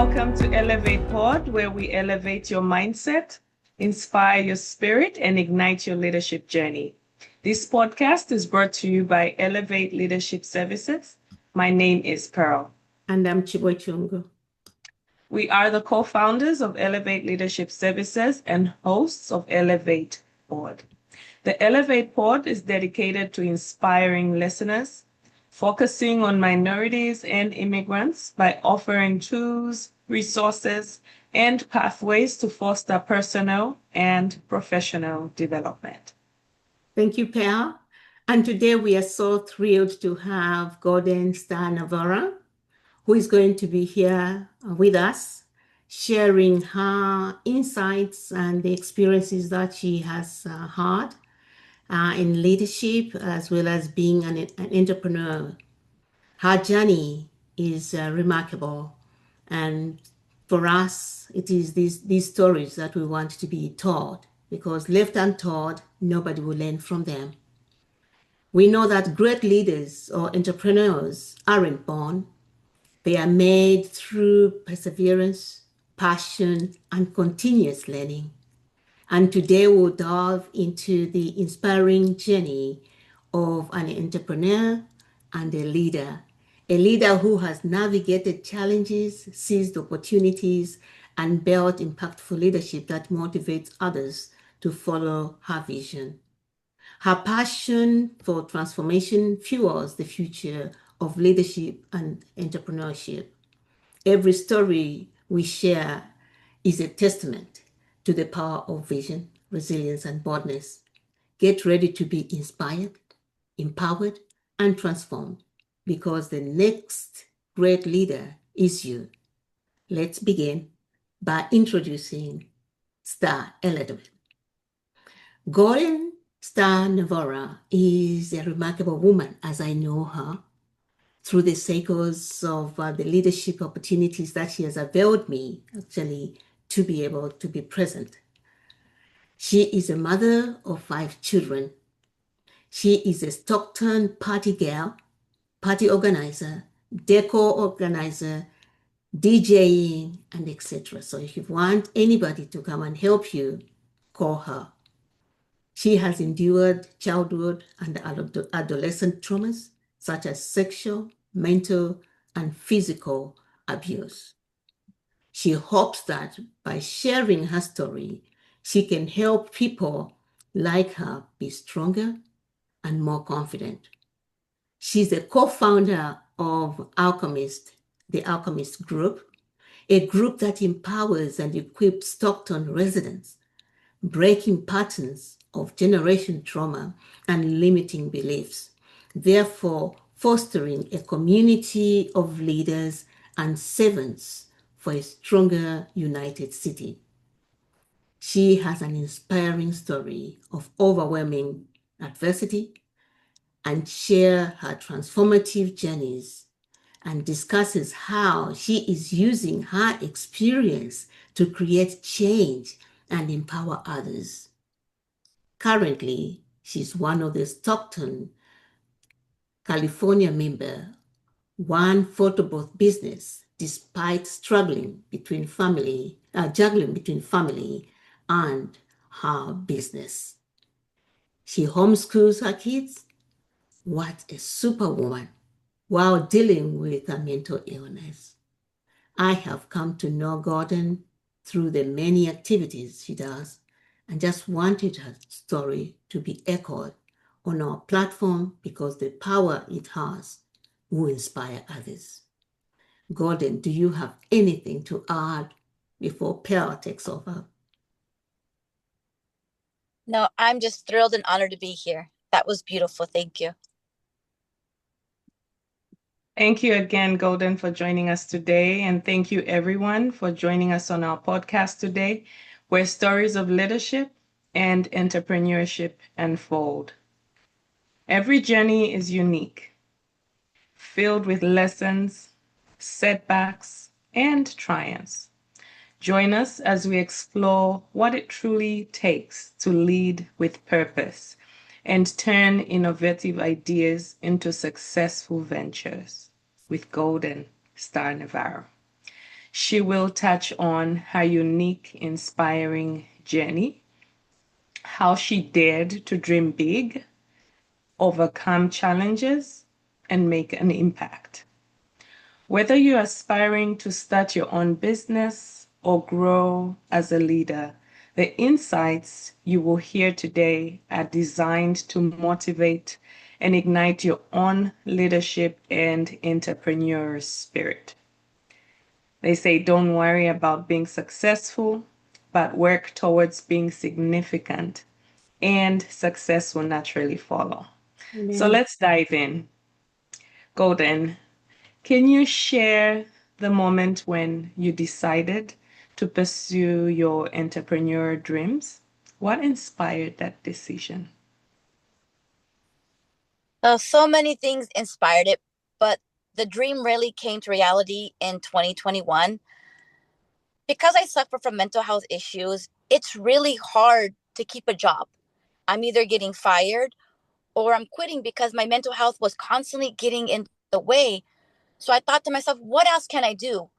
Welcome to ElevatePod, where we elevate your mindset, inspire your spirit, and ignite your leadership journey. This podcast is brought to you by Elevate Leadership Services. My name is Pearl. And I'm Chibochungu. We are the co-founders of Elevate Leadership Services and hosts of ElevatePod. The ElevatePod is dedicated to inspiring listeners, focusing on minorities and immigrants by offering tools, resources, and pathways to foster personal and professional development. Thank you, Pearl. And today we are so thrilled to have Golden Star Navarro, who is going to be here with us, sharing her insights and the experiences that she has had in leadership, as well as being an entrepreneur. Her journey is remarkable. And for us, it is these stories that we want to be taught, because left untold, nobody will learn from them. We know that great leaders or entrepreneurs aren't born. They are made through perseverance, passion, and continuous learning. And today we'll delve into the inspiring journey of an entrepreneur and a leader who has navigated challenges, seized opportunities, and built impactful leadership that motivates others to follow her vision. Her passion for transformation fuels the future of leadership and entrepreneurship. Every story we share is a testament to the power of vision, resilience, and boldness. Get ready to be inspired, empowered, and transformed, because the next great leader is you. Let's begin by introducing Star Elizabeth. Golden Star Navarro is a remarkable woman, as I know her, through the cycles of the leadership opportunities that she has availed me, actually, to be able to be present. She is a mother of 5 children. She is a Stockton party girl, party organizer, decor organizer, DJing, and etc. So if you want anybody to come and help you, call her. She has endured childhood and adolescent traumas, such as sexual, mental, and physical abuse. She hopes that by sharing her story, she can help people like her be stronger and more confident. She's a co-founder of the Alchemist Group, a group that empowers and equips Stockton residents, breaking patterns of generation trauma and limiting beliefs, therefore fostering a community of leaders and servants for a stronger, united city. She has an inspiring story of overwhelming adversity and shares her transformative journeys and discusses how she is using her experience to create change and empower others. Currently, she's one of the Stockton, California member, one photo booth business, despite juggling between family and her business. She homeschools her kids. What a superwoman, while dealing with a mental illness. I have come to know Gordon through the many activities she does, and just wanted her story to be echoed on our platform, because the power it has will inspire others. Gordon, do you have anything to add before Pearl takes over? No, I'm just thrilled and honored to be here. That was beautiful. Thank you. Thank you again, Golden, for joining us today. And thank you, everyone, for joining us on our podcast today, where stories of leadership and entrepreneurship unfold. Every journey is unique, filled with lessons, setbacks, and triumphs. Join us as we explore what it truly takes to lead with purpose and turn innovative ideas into successful ventures with Golden Star Navarro. She will touch on her unique, inspiring journey, how she dared to dream big, overcome challenges, and make an impact. Whether you're aspiring to start your own business or grow as a leader, the insights you will hear today are designed to motivate and ignite your own leadership and entrepreneurial spirit. They say don't worry about being successful, but work towards being significant, and success will naturally follow. So Amen. let's dive in. Golden, can you share the moment when you decided to pursue your entrepreneur dreams? What inspired that decision? So many things inspired it, but the dream really came to reality in 2021. Because I suffer from mental health issues, it's really hard to keep a job. I'm either getting fired or I'm quitting because my mental health was constantly getting in the way. So I thought to myself, what else can I do?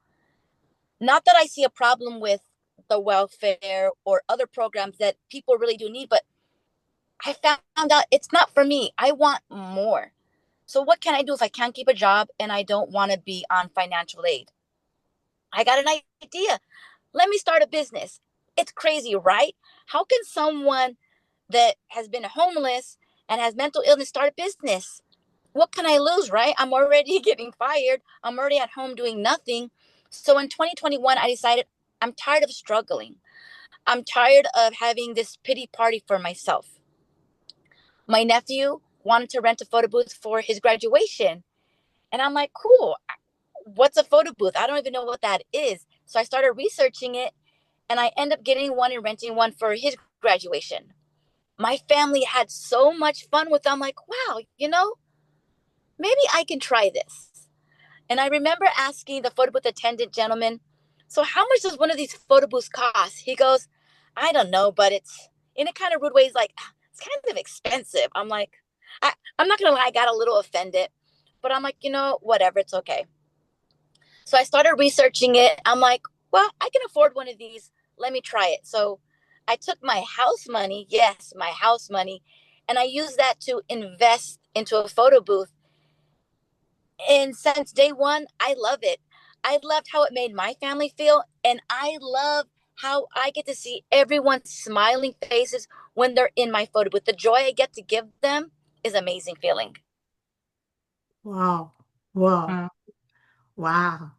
Not that I see a problem with the welfare or other programs that people really do need, but I found out it's not for me. I want more. So what can I do if I can't keep a job and I don't want to be on financial aid? I got an idea. Let me start a business. It's crazy, right? How can someone that has been homeless and has mental illness start a business? What can I lose, right? I'm already getting fired. I'm already at home doing nothing. So in 2021, I decided I'm tired of struggling. I'm tired of having this pity party for myself. My nephew wanted to rent a photo booth for his graduation. And I'm like, cool. What's a photo booth? I don't even know what that is. So I started researching it and I end up getting one and renting one for his graduation. My family had so much fun with them. I'm like, wow, maybe I can try this. And I remember asking the photo booth attendant gentleman, so how much does one of these photo booths cost? He goes, I don't know, but it's in a kind of rude way. He's like, it's kind of expensive. I'm like, I'm not going to lie, I got a little offended, but I'm like, whatever, it's okay. So I started researching it. I'm like, well, I can afford one of these. Let me try it. So I took my house money, yes, my house money, and I used that to invest into a photo booth. And since day one, I love it. I loved how it made my family feel. And I love how I get to see everyone's smiling faces when they're in my photo booth. The joy I get to give them is amazing feeling. Wow. Wow. Uh, Wow.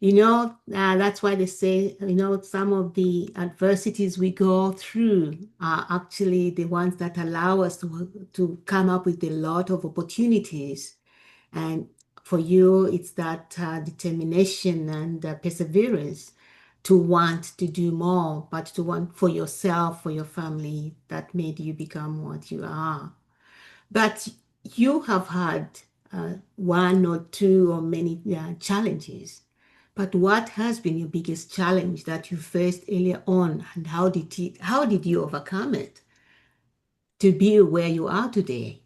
That's why they say, some of the adversities we go through are actually the ones that allow us to come up with a lot of opportunities. And for you, it's that determination and perseverance to want to do more, but to want for yourself, for your family, that made you become what you are. But you have had one or two or many challenges. But what has been your biggest challenge that you faced earlier on, and how did you overcome it to be where you are today?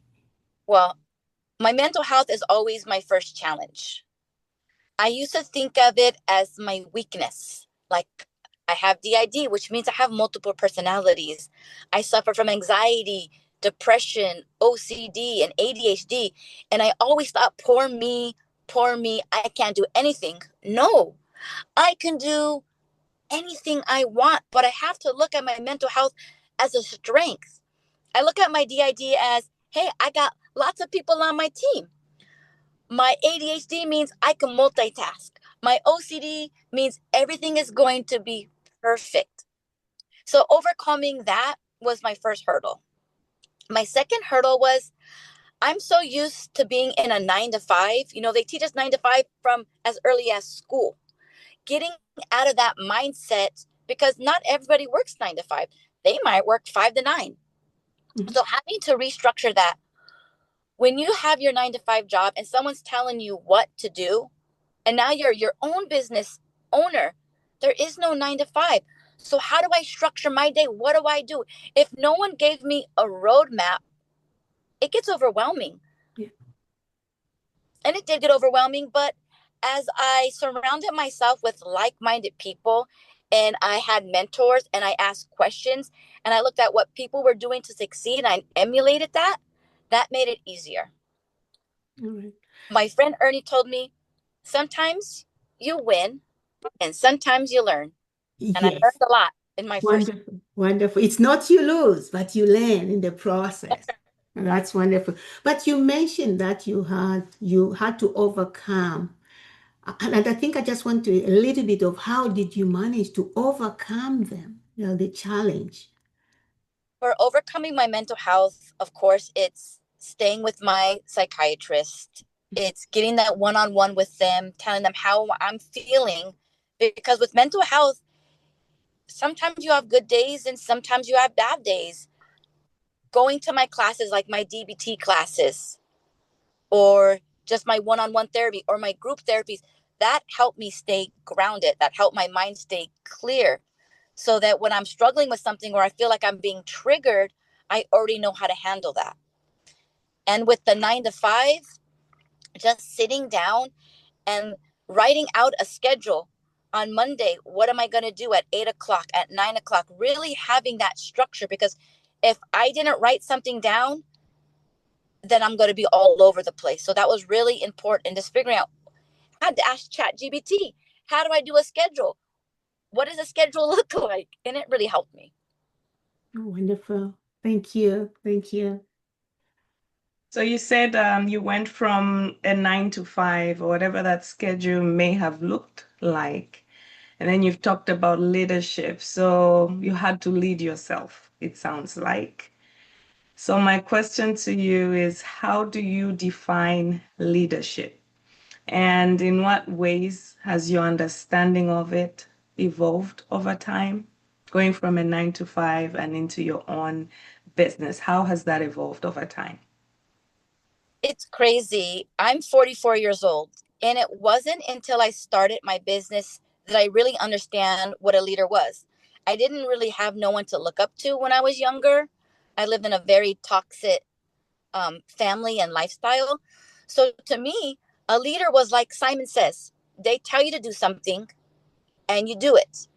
Well, my mental health is always my first challenge. I used to think of it as my weakness. Like I have DID, which means I have multiple personalities. I suffer from anxiety, depression, OCD, and ADHD. And I always thought, poor me, I can't do anything. No, I can do anything I want, but I have to look at my mental health as a strength. I look at my DID as, hey, I got lots of people on my team. My ADHD means I can multitask. My OCD means everything is going to be perfect. So overcoming that was my first hurdle. My second hurdle was I'm so used to being in a 9 to 5. They teach us 9 to 5 from as early as school. Getting out of that mindset, because not everybody works 9 to 5. They might work 5 to 9. Mhm. So having to restructure that, when you have your 9 to 5 job and someone's telling you what to do, and now you're your own business owner, there is no 9 to 5. So how do I structure my day? What do I do? If no one gave me a roadmap, it gets overwhelming. Yeah. And it did get overwhelming, but as I surrounded myself with like-minded people and I had mentors and I asked questions and I looked at what people were doing to succeed and I emulated that, that made it easier. All right. My friend Ernie told me, sometimes you win and sometimes you learn. And I learned Yes. a lot in my first. Wonderful. Wonderful. It's not you lose, but you learn in the process. That's wonderful. But you mentioned that you had to overcome. And I think I just want to a little bit of how did you manage to overcome them, the challenge. For overcoming my mental health, of course, it's staying with my psychiatrist. It's getting that one-on-one with them, telling them how I'm feeling. Because with mental health, sometimes you have good days and sometimes you have bad days. Going to my classes, like my DBT classes, or just my one-on-one therapy or my group therapies, that helped me stay grounded. That helped my mind stay clear. So that when I'm struggling with something or I feel like I'm being triggered, I already know how to handle that. And with the 9 to 5, just sitting down and writing out a schedule on Monday. What am I going to do at 8 o'clock, at 9 o'clock? Really having that structure, because if I didn't write something down, then I'm going to be all over the place. So that was really important, just figuring out. I had to ask ChatGPT, how do I do a schedule? What does a schedule look like? And it really helped me. Oh, wonderful. Thank you. Thank you. So you said you went from a 9 to 5 or whatever that schedule may have looked like. And then you've talked about leadership. So you had to lead yourself, it sounds like. So my question to you is, how do you define leadership? And in what ways has your understanding of it evolved over time? Going from a 9 to 5 and into your own business, how has that evolved over time? It's crazy. I'm 44 years old, and it wasn't until I started my business that I really understand what a leader was. I didn't really have no one to look up to when I was younger. I lived in a very toxic family and lifestyle. So to me, a leader was like Simon Says, they tell you to do something and you do it.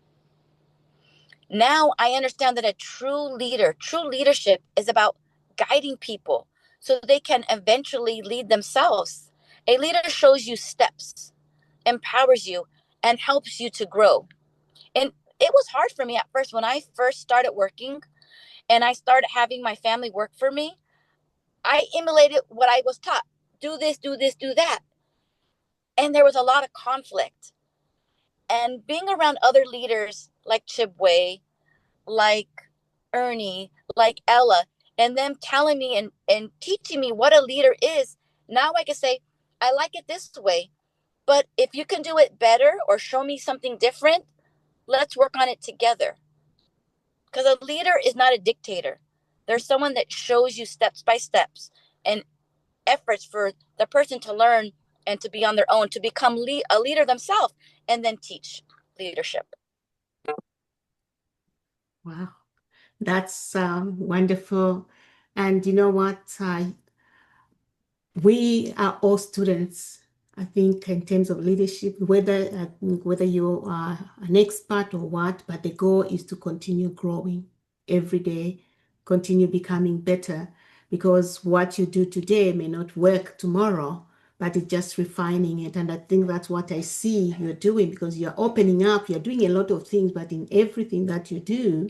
Now I understand that a true leader, true leadership is about guiding people so they can eventually lead themselves. A leader shows you steps, empowers you, and helps you to grow. And it was hard for me at first when I first started working and I started having my family work for me. I emulated what I was taught. Do this, do this, do that. And there was a lot of conflict. And being around other leaders like Chibwe, like Ernie, like Ella, and them telling me and teaching me what a leader is, now I can say, I like it this way. But if you can do it better or show me something different, let's work on it together. Because a leader is not a dictator. There's someone that shows you steps by steps and efforts for the person to learn and to be on their own, to become a leader themselves, and then teach leadership. Wow. That's wonderful. And you know what? We are all students, I think, in terms of leadership, whether you are an expert or what, but the goal is to continue growing every day, continue becoming better, because what you do today may not work tomorrow, but it's just refining it. And I think that's what I see you're doing, because you're opening up, you're doing a lot of things, but in everything that you do,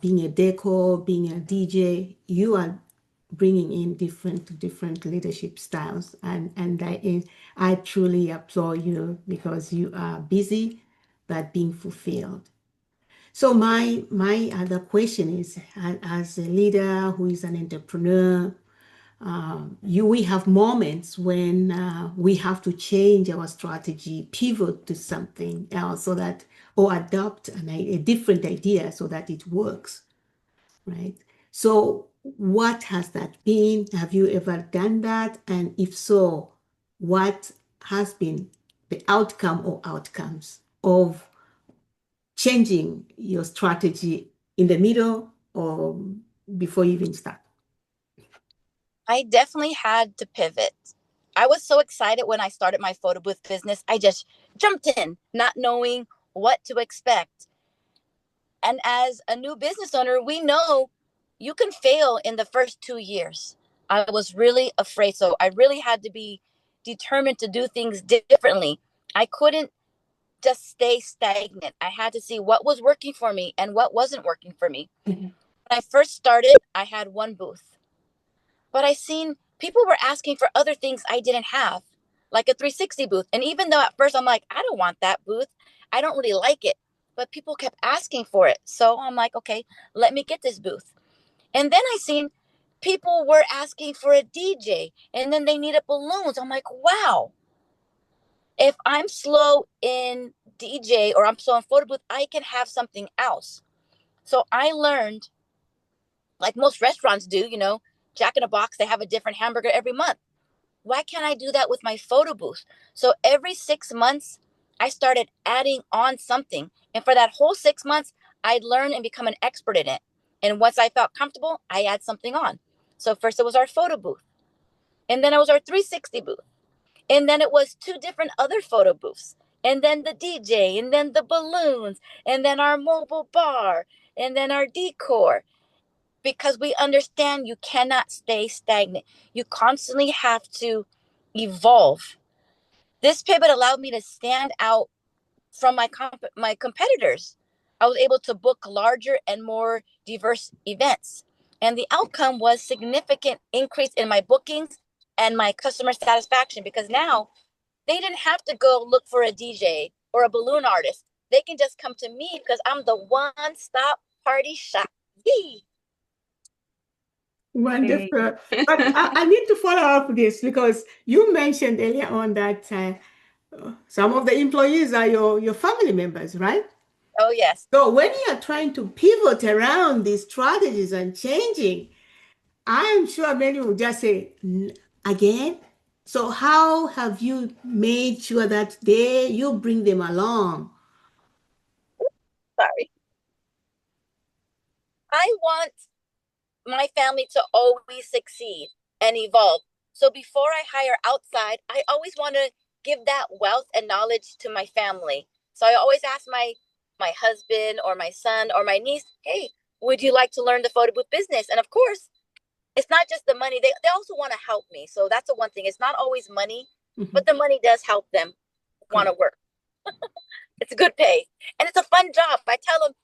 being a decor, being a DJ, you are bringing in different leadership styles, and I truly applaud you because you are busy but being fulfilled. So my other question is, as a leader who is an entrepreneur, we have moments when we have to change our strategy, pivot to something else, so that or adopt a different idea so that it works, right? So what has that been? Have you ever done that? And if so, what has been the outcome or outcomes of changing your strategy in the middle or before you even start? I definitely had to pivot. I was so excited when I started my photo booth business. I just jumped in, not knowing what to expect. And as a new business owner, we know you can fail in the first 2 years. I was really afraid. So I really had to be determined to do things differently. I couldn't just stay stagnant. I had to see what was working for me and what wasn't working for me. Mhm. When I first started, I had one booth, but I seen people were asking for other things I didn't have, like a 360 booth. And even though at first I'm like, I don't want that booth, I don't really like it, but people kept asking for it. So I'm like, okay, let me get this booth. And then I seen people were asking for a DJ, and then they needed balloons. I'm like, wow, if I'm slow in DJ or I'm slow in photo booth, I can have something else. So I learned, like most restaurants do, Jack in a Box, they have a different hamburger every month. Why can't I do that with my photo booth? So every 6 months, I started adding on something. And for that whole 6 months, I'd learn and become an expert in it. And once I felt comfortable, I add something on. So first it was our photo booth. And then it was our 360 booth. And then it was two different other photo booths. And then the DJ, and then the balloons, and then our mobile bar, and then our decor. Because we understand you cannot stay stagnant. You constantly have to evolve. This pivot allowed me to stand out from my competitors. I was able to book larger and more diverse events. And the outcome was significant increase in my bookings and my customer satisfaction, because now they didn't have to go look for a DJ or a balloon artist. They can just come to me because I'm the one-stop party shop. Yee. Hey. Wonderful. But I need to follow up this because you mentioned earlier on that some of the employees are your family members, right? Oh, yes. So when you are trying to pivot around these strategies and changing, I am sure many will just say, Again? So how have you made sure that you bring them along? Sorry. I want my family to always succeed and evolve. So before I hire outside, I always want to give that wealth and knowledge to my family. So I always ask my husband or my son or my niece, hey, would you like to learn the photo booth business? And of course, it's not just the money. They also want to help me. So that's the one thing. It's not always money, Mhm. but the money does help them want to Correct. work. It's a good pay. And it's a fun job. I tell them,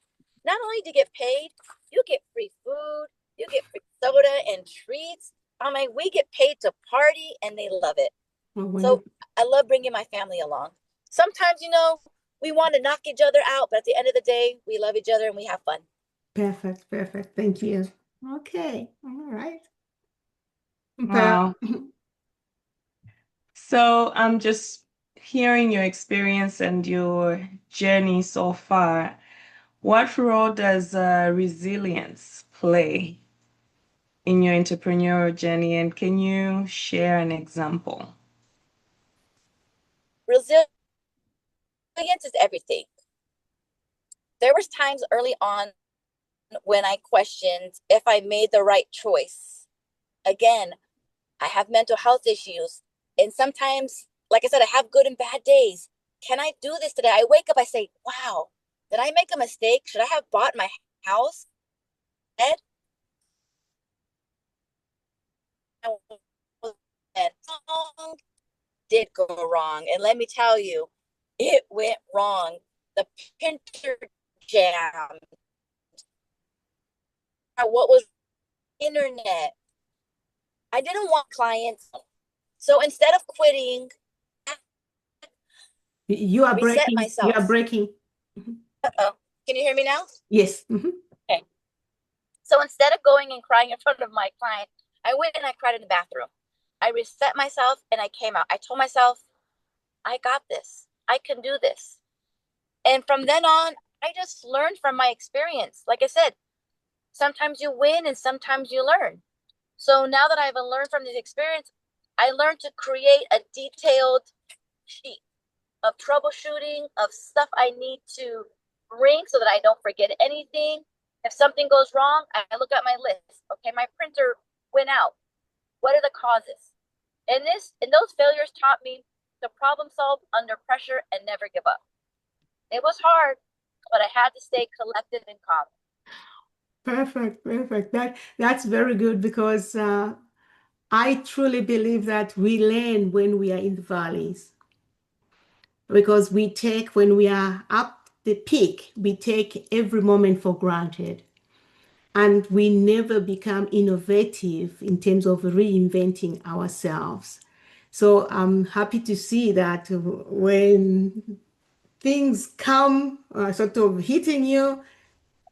not only do you get paid, you get free food, you get free soda and treats. I'm like, we get paid to party and they love it. Oh, So wonderful. I love bringing my family along. Sometimes, we want to knock each other out, but at the end of the day, we love each other and we have fun. Perfect, perfect. Thank you. Okay, all right. But Wow. So I'm just hearing your experience and your journey so far. What role does resilience play in your entrepreneurial journey? And can you share an example? Resilience is everything. There was times early on when I questioned if I made the right choice. Again, I have mental health issues. And sometimes, like I said, I have good and bad days. Can I do this today? I wake up, I say, wow, did I make a mistake? Should I have bought my house? And song did go wrong. And let me tell you, it went wrong. The printer jammed. What was internet? I didn't want clients. So instead of quitting, you are reset breaking. You are myself. breaking. Mhm. Uh-oh. Can you hear me now? Yes. Mhm. Okay. So instead of going and crying in front of my client, I went and I cried in the bathroom. I reset myself and I came out. I told myself, I got this. I can do this. And from then on, I just learned from my experience. Like I said, sometimes you win and sometimes you learn. So now that I've learned from this experience, I learned to create a detailed sheet of troubleshooting, of stuff I need to bring so that I don't forget anything. If something goes wrong, I look at my list. Okay, my printer went out. What are the causes? And those failures taught me to problem solve under pressure and never give up. It was hard, but I had to stay collected and calm. Perfect, perfect. That's very good because I truly believe that we learn when we are in the valleys because when we are up the peak, we take every moment for granted and we never become innovative in terms of reinventing ourselves. So I'm happy to see that when things come sort of hitting you,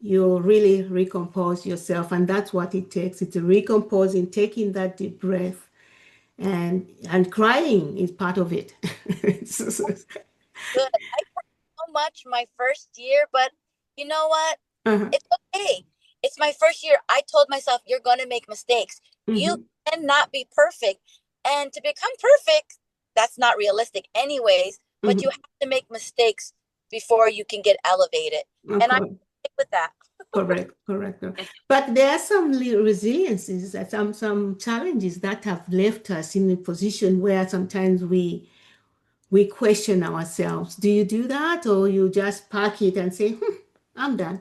you really recompose yourself. And that's what it takes. It's a recomposing, taking that deep breath and crying is part of it. Good. I cried so much my first year, but you know what? Uh-huh. It's okay. It's my first year. I told myself, you're going to make mistakes. You Mhm. cannot be perfect. And to become perfect, that's not realistic, anyways. But you Mhm. have to make mistakes before you can get elevated. And I Okay. stick with that. Correct, correct. But there are some resiliences, some challenges that have left us in a position where sometimes we question ourselves. Do you do that, or you just park it and say, I'm done?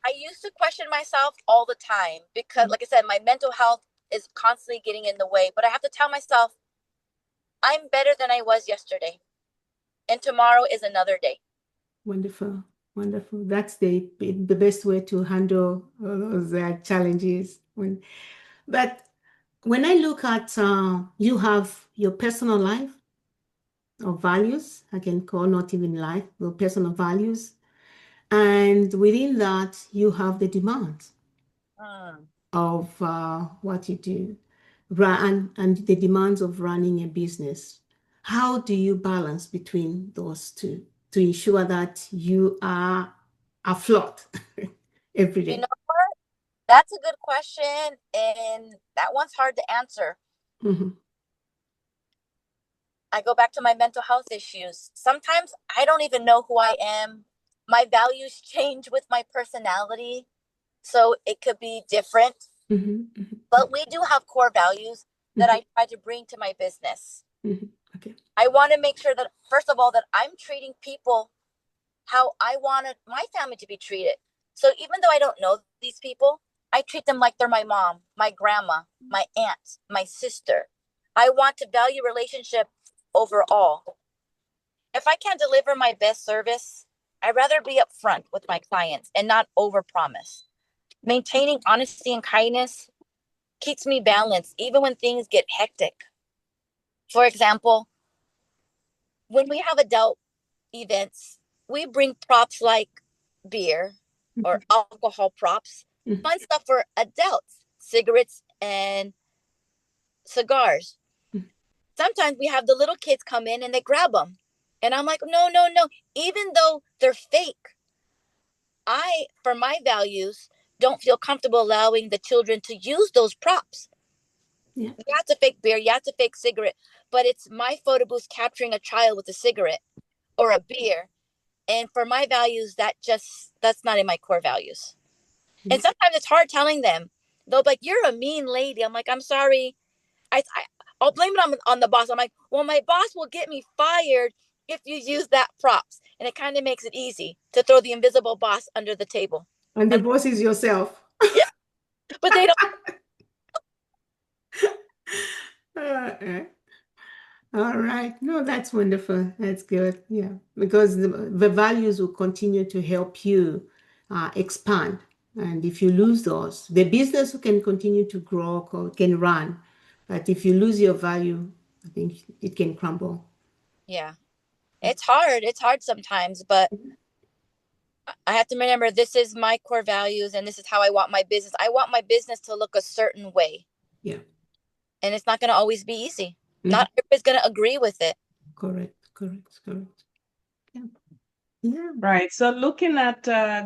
I used to question myself all the time because, like I said, my mental health is constantly getting in the way. But I have to tell myself, I'm better than I was yesterday. And tomorrow is another day. Wonderful, wonderful. That's the best way to handle all those challenges. But when I look at you have your personal life or values, I can call not even life, your personal values, and within that you have the demands Mm. of what you do, and the demands of running a business. How do you balance between those two to ensure that you are afloat every You day? know what? That's a good question. And that one's hard to answer. Mhm. I go back to my mental health issues. Sometimes I don't even know who I am. My values change with my personality. So it could be different. Mhm. Mhm. But we do have core values that Mhm. I try to bring to my business. Mhm. Okay. I want to make sure that, first of all, that I'm treating people how I wanted my family to be treated. So even though I don't know these people, I treat them like they're my mom, my grandma, my aunt, my sister. I want to value relationship overall. If I can't deliver my best service, I'd rather be upfront with my clients and not overpromise. Maintaining honesty and kindness keeps me balanced even when things get hectic. For example, when we have adult events, we bring props like beer or Mhm. alcohol props, Mhm. fun stuff for adults, cigarettes and cigars. Mhm. Sometimes we have the little kids come in and they grab them. And I'm like, no, no, no. Even though they're fake, for my values, don't feel comfortable allowing the children to use those props. Yeah. You have to fake beer, you have to fake cigarette, but it's my photo booth capturing a child with a cigarette or a beer. And for my values, that's not in my core values. And Mhm. sometimes it's hard telling them. They'll be like, "You're a mean lady." I'm like, "I'm sorry." I'll blame it on the boss. I'm like, "Well, my boss will get me fired if you use that props." And it kind of makes it easy to throw the invisible boss under the table. And the And boss is yourself. yeah, but they don't. Uh, All right. No, that's wonderful. That's good. Yeah. Because the values will continue to help you expand. And if you lose those, the business can continue to grow, can run. But if you lose your value, I think it can crumble. Yeah, it's hard. It's hard sometimes, but I have to remember this is my core values and this is how I want my business. I want my business to look a certain way, Yeah. and it's not going to always be easy. Mhm. Not everybody's going to agree with it. Correct. Correct. Correct. Yeah. Yeah. Right. So looking at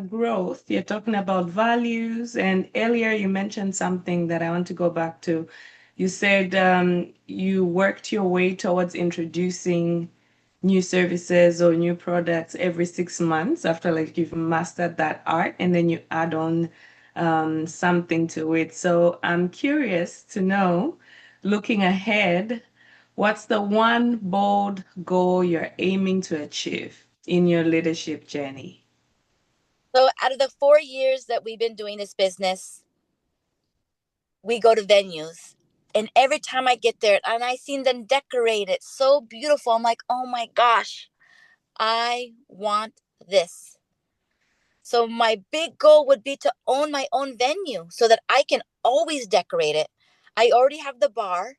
growth, you're talking about values, and earlier you mentioned something that I want to go back to. You said you worked your way towards introducing new services or new products every 6 months after like you've mastered that art, and then you add on something to it. So I'm curious to know, looking ahead, what's the one bold goal you're aiming to achieve in your leadership journey? So out of the 4 years that we've been doing this business, we go to venues. And every time I get there and I see them decorated so beautiful, I'm like, oh my gosh, I want this. So my big goal would be to own my own venue so that I can always decorate it. I already have the bar.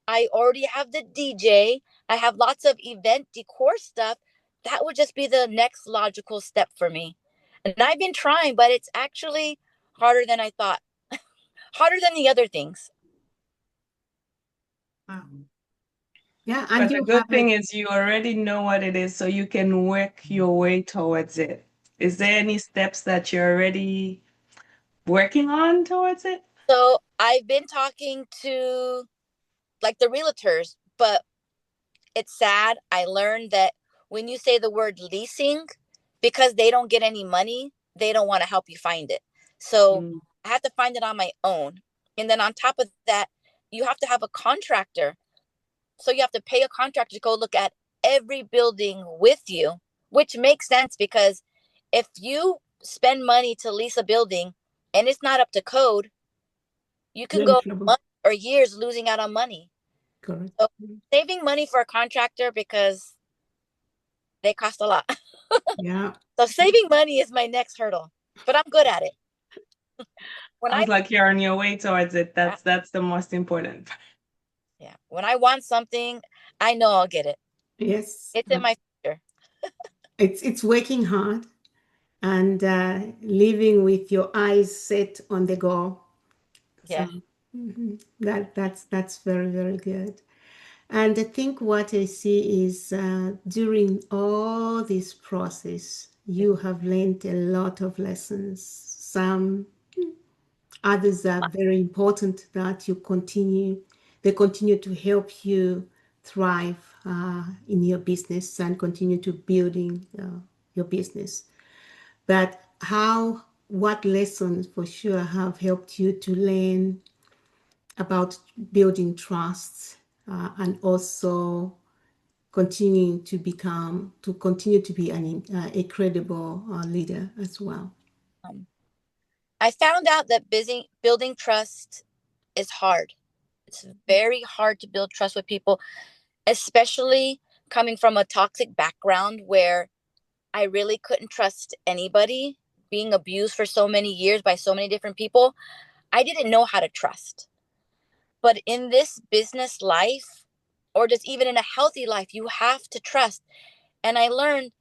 I already have the DJ. I have lots of event decor stuff. That would just be the next logical step for me. And I've been trying, but it's actually harder than I thought, harder than the other things. Wow. Yeah, and But the you good have thing is you already know what it is, so you can work your way towards it. Is there any steps that you're already working on towards it? So I've been talking to like the realtors, but it's sad. I learned that when you say the word leasing, because they don't get any money, they don't want to help you find it. So Mm. I have to find it on my own. And then on top of that, you have to have a contractor. So you have to pay a contractor to go look at every building with you, which makes sense because if you spend money to lease a building and it's not up to code, you can You're in go trouble. months or years losing out on money. Correct. So saving money for a contractor because they cost a lot. Yeah. So saving money is my next hurdle, but I'm good at it. When Sounds I like you're on your way towards it. yeah, That's the most important. yeah, when I want something, I know I'll get it. Yes. It's in my future. It's working hard and living with your eyes set on the goal. Yeah. So that's very, very good. And I think what I see is during all this process, you have learned a lot of lessons. Some others are very important that they continue to help you thrive in your business and continue to building your business. But what lessons for sure have helped you to learn about building trust and also continue to be a credible leader as well. Um, I found out that building trust is hard. It's very hard to build trust with people, especially coming from a toxic background where I really couldn't trust anybody, being abused for so many years by so many different people. I didn't know how to trust. But in this business life, or just even in a healthy life, you have to trust. And I learned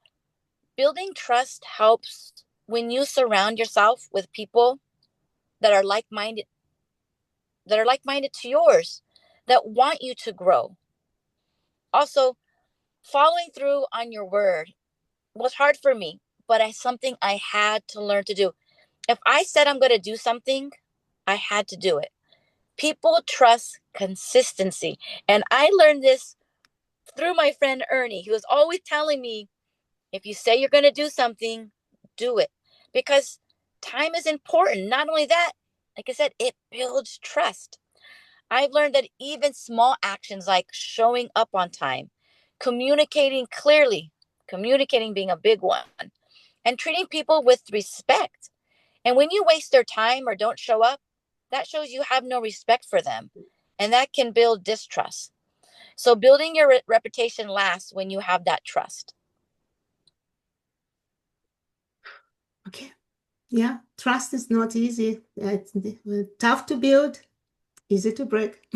building trust helps when you surround yourself with people that are like-minded, to yours, that want you to grow. Also, following through on your word was hard for me, but it's something I had to learn to do. If I said I'm going to do something, I had to do it. People trust consistency. And I learned this through my friend Ernie. He was always telling me, if you say you're going to do something, do it. Because time is important. Not only that, like I said, it builds trust. I've learned that even small actions like showing up on time, communicating clearly, communicating being a big one, and treating people with respect. And when you waste their time or don't show up, that shows you have no respect for them. And that can build distrust. So building your reputation lasts when you have that trust. Okay. Yeah, trust is not easy. It's tough to build, easy to break.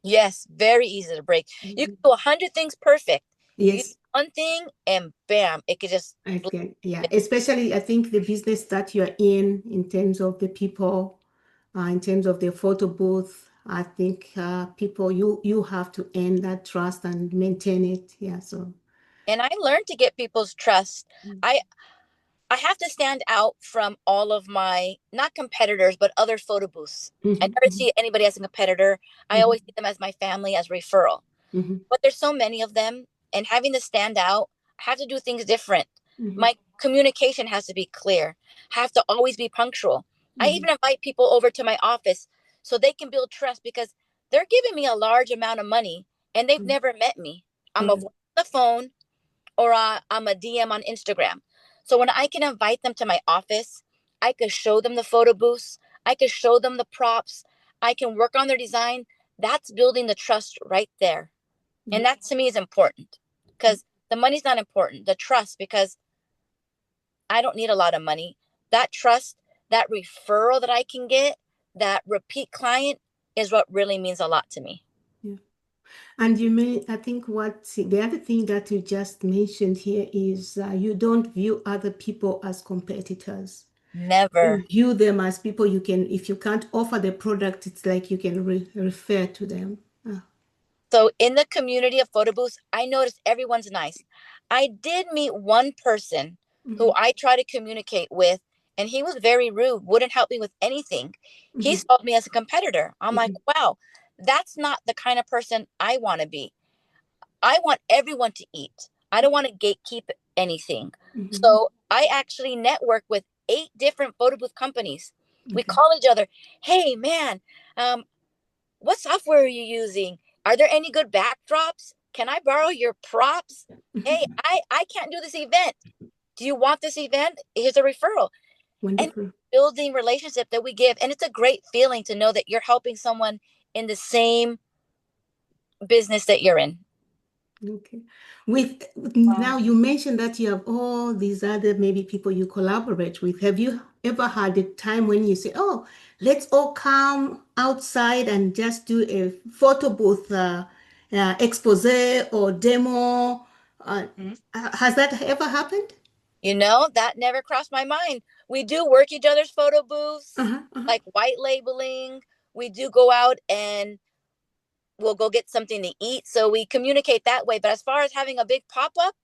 Yes, very easy to break. You can do 100 things perfect. You do Yes, one thing and bam, it could just I can. Yeah, especially I think the business that you're in terms of the people, in terms of the photo booth, I think people you have to earn that trust and maintain it. Yeah, so and I learned to get people's trust. I I have to stand out from all of my not competitors, but other photo booths. I never see anybody as a competitor. I always see them as my family, as referral. But there's so many of them, and having to stand out, I have to do things different. My communication has to be clear. I have to always be punctual. I even invite people over to my office so they can build trust because they're giving me a large amount of money and they've never met me. I'm Okay. on the phone or I'm a DM on Instagram. So when I can invite them to my office, I could show them the photo booths, I could show them the props, I can work on their design. That's building the trust right there. And that to me is important because the money's not important. The trust, because I don't need a lot of money. That trust, that referral that I can get, that repeat client is what really means a lot to me. Yeah. And I think the other thing that you just mentioned here is you don't view other people as competitors. Never. You view them as people you can, if you can't offer the product, it's like you can refer to them. So in the community of photo booths, I noticed everyone's nice. I did meet one person who I try to communicate with, and he was very rude, wouldn't help me with anything. He saw me as a competitor. I'm like, wow, that's not the kind of person I want to be. I want everyone to eat. I don't want to gatekeep anything. So I actually network with 8 different photo booth companies. We call each other, hey, man, what software are you using? Are there any good backdrops? Can I borrow your props? Hey, I can't do this event. Do you want this event? Here's a referral. Wonderful. And building relationship that we give. And it's a great feeling to know that you're helping someone in the same business that you're in. Okay. Now you mentioned that you have all these other maybe people you collaborate with. Have you ever had a time when you say, "Oh, let's all come outside and just do a photo booth expose or demo"? Has that ever happened? That never crossed my mind. We do work each other's photo booths, like white labeling. We do go out and we'll go get something to eat. So we communicate that way. But as far as having a big pop-up,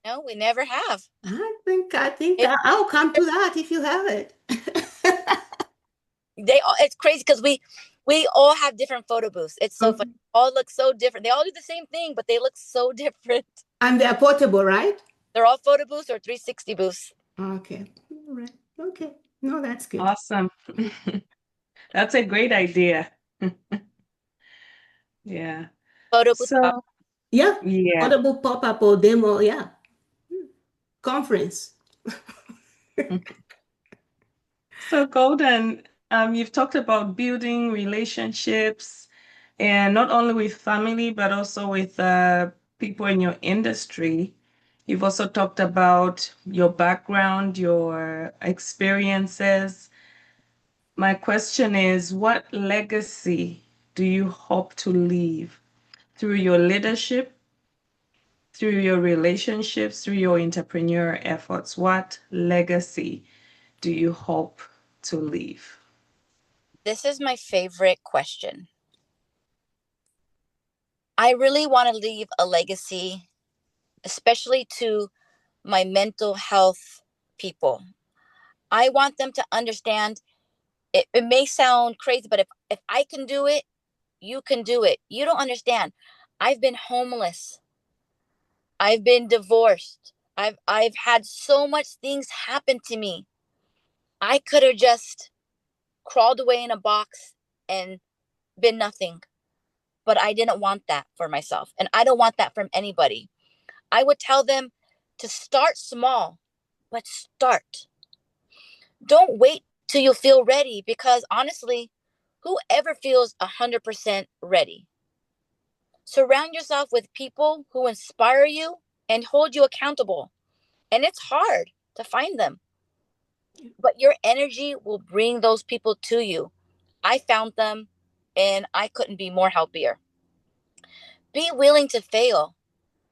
no, we never have. I think I'll come to that if you have it. It's crazy because we all have different photo booths. It's so funny. All look so different. They all do the same thing, but they look so different. And they're portable, right? They're all photo booths or 360 booths. Okay. All right. Okay. No, that's good. Awesome. That's a great idea. Yeah. Photo booth. So, Yeah. yeah. Portable pop-up or demo. Yeah. Conference. So, Golden, you've talked about building relationships, and not only with family, but also with people in your industry. You've also talked about your background, your experiences. My question is, what legacy do you hope to leave through your leadership, through your relationships, through your entrepreneur efforts? What legacy do you hope to leave? This is my favorite question. I really want to leave a legacy, especially to my mental health people. I want them to understand it may sound crazy, but if I can do it, you can do it. You don't understand. I've been homeless. I've been divorced. I've had so much things happen to me. I could have just crawled away in a box and been nothing. But I didn't want that for myself. And I don't want that from anybody. I would tell them to start small, but start. Don't wait till you feel ready because honestly, whoever feels 100% ready? Surround yourself with people who inspire you and hold you accountable. And it's hard to find them, but your energy will bring those people to you. I found them and I couldn't be more happier. Be willing to fail.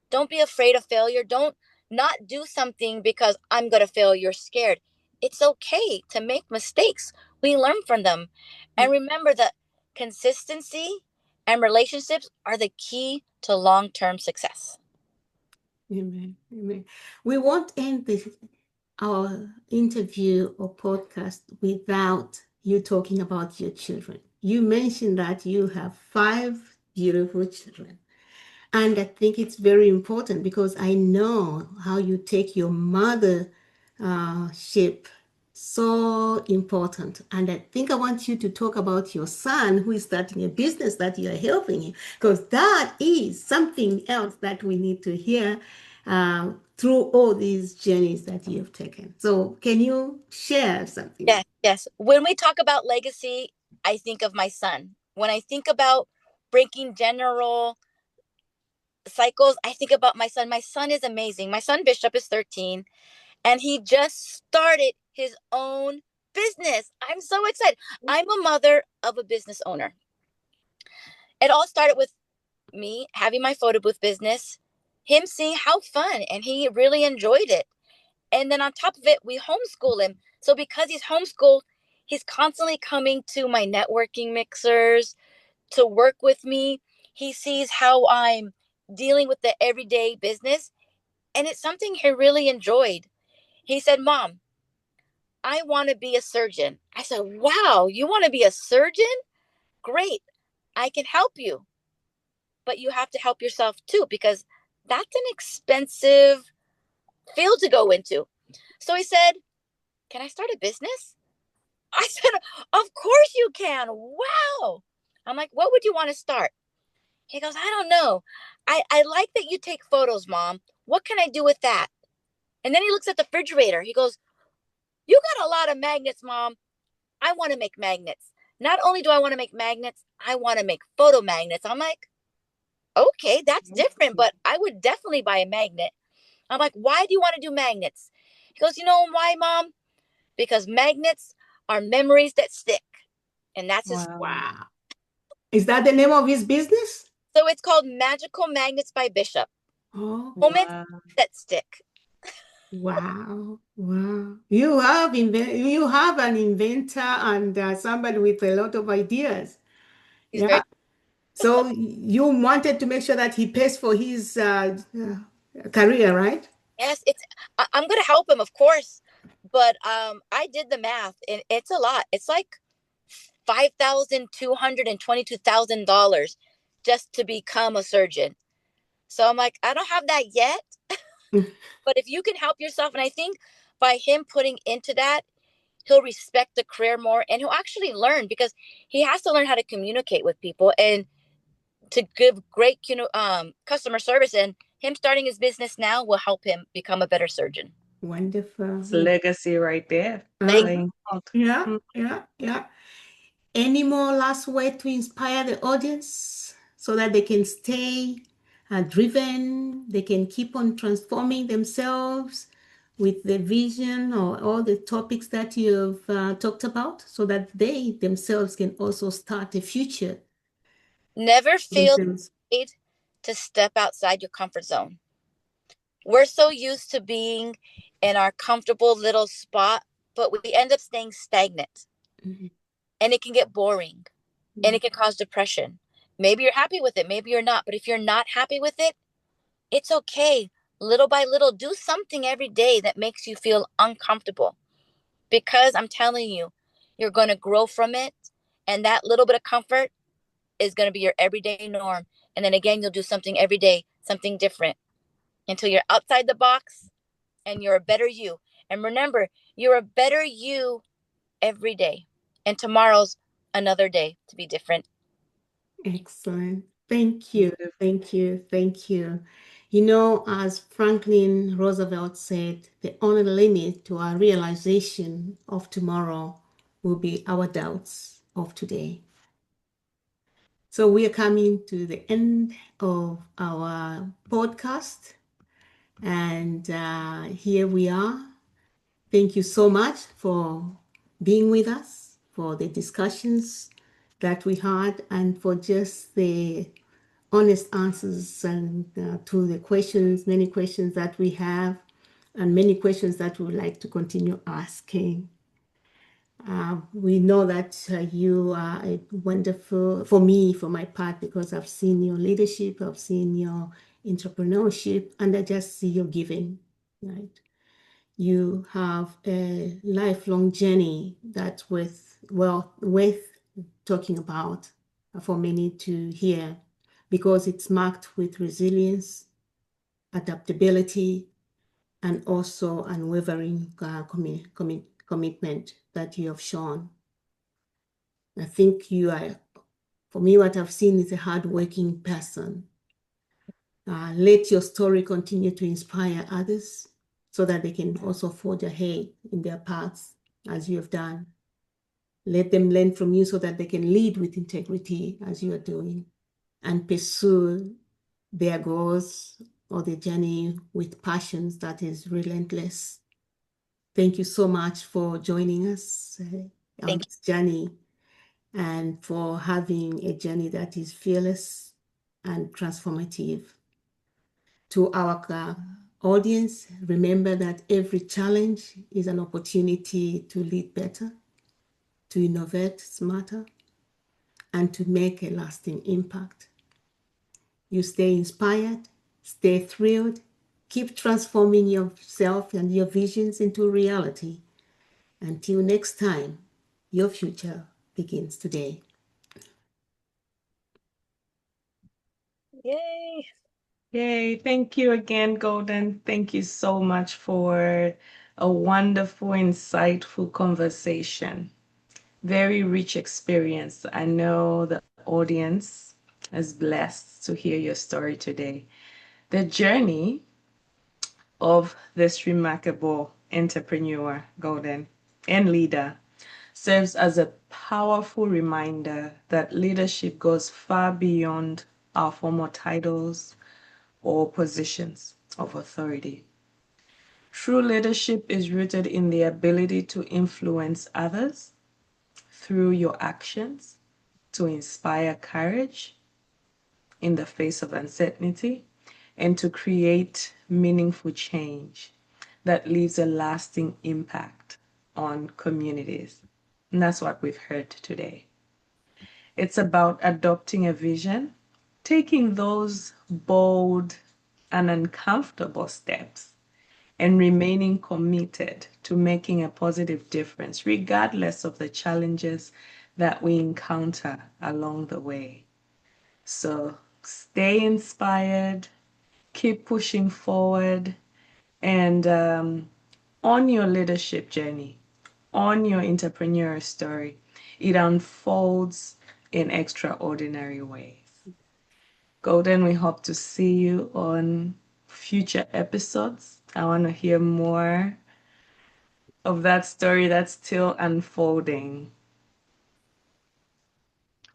Don't be afraid of failure. Don't not do something because I'm going to fail. You're scared. It's okay to make mistakes. We learn from them. And remember that consistency and relationships are the key to long-term success. Amen. Amen. We won't end our interview or podcast without you talking about your children. You mentioned that you have 5 beautiful children. And I think it's very important because I know how you take your mothership So important. And I think I want you to talk about your son who is starting a business that you are helping him, because that is something else that we need to hear through all these journeys that you have taken. So can you share something? Yes, yes. When we talk about legacy, I think of my son. When I think about breaking general cycles, I think about my son. My son is amazing. My son Bishop is 13 and he just started his own business. I'm so excited. I'm a mother of a business owner. It all started with me having my photo booth business, him seeing how fun, and he really enjoyed it. And then on top of it, we homeschool him. So because he's homeschooled, he's constantly coming to my networking mixers to work with me. He sees how I'm dealing with the everyday business, and it's something he really enjoyed. He said, Mom, I want to be a surgeon. I said, wow, you want to be a surgeon? Great. I can help you. But you have to help yourself too, because that's an expensive field to go into. So he said, can I start a business? I said, of course you can. Wow. I'm like, what would you want to start? He goes, I don't know. I like that you take photos, Mom. What can I do with that? And then he looks at the refrigerator. He goes, you got a lot of magnets, Mom. I want to make magnets. Not only do I want to make magnets, I want to make photo magnets. I'm like, okay, that's different, but I would definitely buy a magnet. I'm like, why do you want to do magnets? He goes, you know why, Mom? Because magnets are memories that stick. And that's his. Wow. Is that the name of his business? So it's called Magical Magnets by Bishop. Oh, Moments that stick. wow. Wow. You have an inventor and somebody with a lot of ideas. He's very. So you wanted to make sure that he pays for his career, right? Yes, I'm gonna help him, of course. But I did the math and it's a lot. It's like $5,222,000 just to become a surgeon. So I'm like, I don't have that yet. But if you can help yourself, and I think by him putting into that, he'll respect the career more and he'll actually learn, because he has to learn how to communicate with people and to give great customer service. And him starting his business now will help him become a better surgeon. Wonderful. It's legacy right there. Thank Yeah. Any more last word to inspire the audience so that they can stay driven, they can keep on transforming themselves with the vision or all the topics that you've talked about, so that they themselves can also start a future? Never feel afraid to step outside your comfort zone. We're so used to being in our comfortable little spot, but we end up staying stagnant. Mm-hmm. And it can get boring and it can cause depression. Maybe you're happy with it, maybe you're not. But if you're not happy with it, it's okay. Little by little, do something every day that makes you feel uncomfortable. Because I'm telling you, you're going to grow from it. And that little bit of comfort is going to be your everyday norm. And then again, you'll do something every day, something different, until you're outside the box and you're a better you. And remember, you're a better you every day. And tomorrow's another day to be different. Excellent. Thank you. Thank you. Thank you. You know, as Franklin Roosevelt said, the only limit to our realization of tomorrow will be our doubts of today. So we are coming to the end of our podcast. And here we are. Thank you so much for being with us, for the discussions that we had, and for just the honest answers and to the questions, many questions that we have, and many questions that we would like to continue asking. We know that you are a wonderful, for me, for my part, because I've seen your leadership, I've seen your entrepreneurship, and I just see your giving, right? You have a lifelong journey that's worth talking about for many to hear, because it's marked with resilience, adaptability, and also unwavering commitment that you have shown. I think you are, for me, what I've seen is a hardworking person. Let your story continue to inspire others so that they can also forge ahead in their paths as you have done. Let them learn from you so that they can lead with integrity as you are doing and pursue their goals or their journey with passions that is relentless. Thank you so much for joining us on this journey and for having a journey that is fearless and transformative. To our audience, remember that every challenge is an opportunity to lead better, to innovate smarter, and to make a lasting impact. You stay inspired, stay thrilled, keep transforming yourself and your visions into reality. Until next time, your future begins today. Yay. Yay. Thank you again, Golden. Thank you so much for a wonderful, insightful conversation. Very rich experience. I know the audience is blessed to hear your story today. The journey of this remarkable entrepreneur, Golden, and leader serves as a powerful reminder that leadership goes far beyond our formal titles or positions of authority. True leadership is rooted in the ability to influence others through your actions, to inspire courage in the face of uncertainty, and to create meaningful change that leaves a lasting impact on communities. And that's what we've heard today. It's about adopting a vision, taking those bold and uncomfortable steps, and remaining committed to making a positive difference, regardless of the challenges that we encounter along the way. So stay inspired, keep pushing forward, and on your leadership journey, on your entrepreneurial story, it unfolds in extraordinary ways. Golden, we hope to see you on future episodes. I want to hear more of that story that's still unfolding.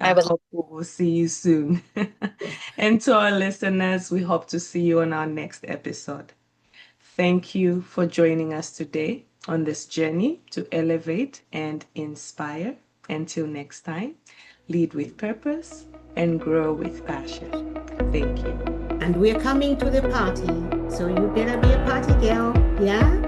I hope we will see you soon. And to our listeners, we hope to see you on our next episode. Thank you for joining us today on this journey to elevate and inspire. Until next time, lead with purpose and grow with passion. Thank you. And we're coming to the party, so you better be a party girl, yeah?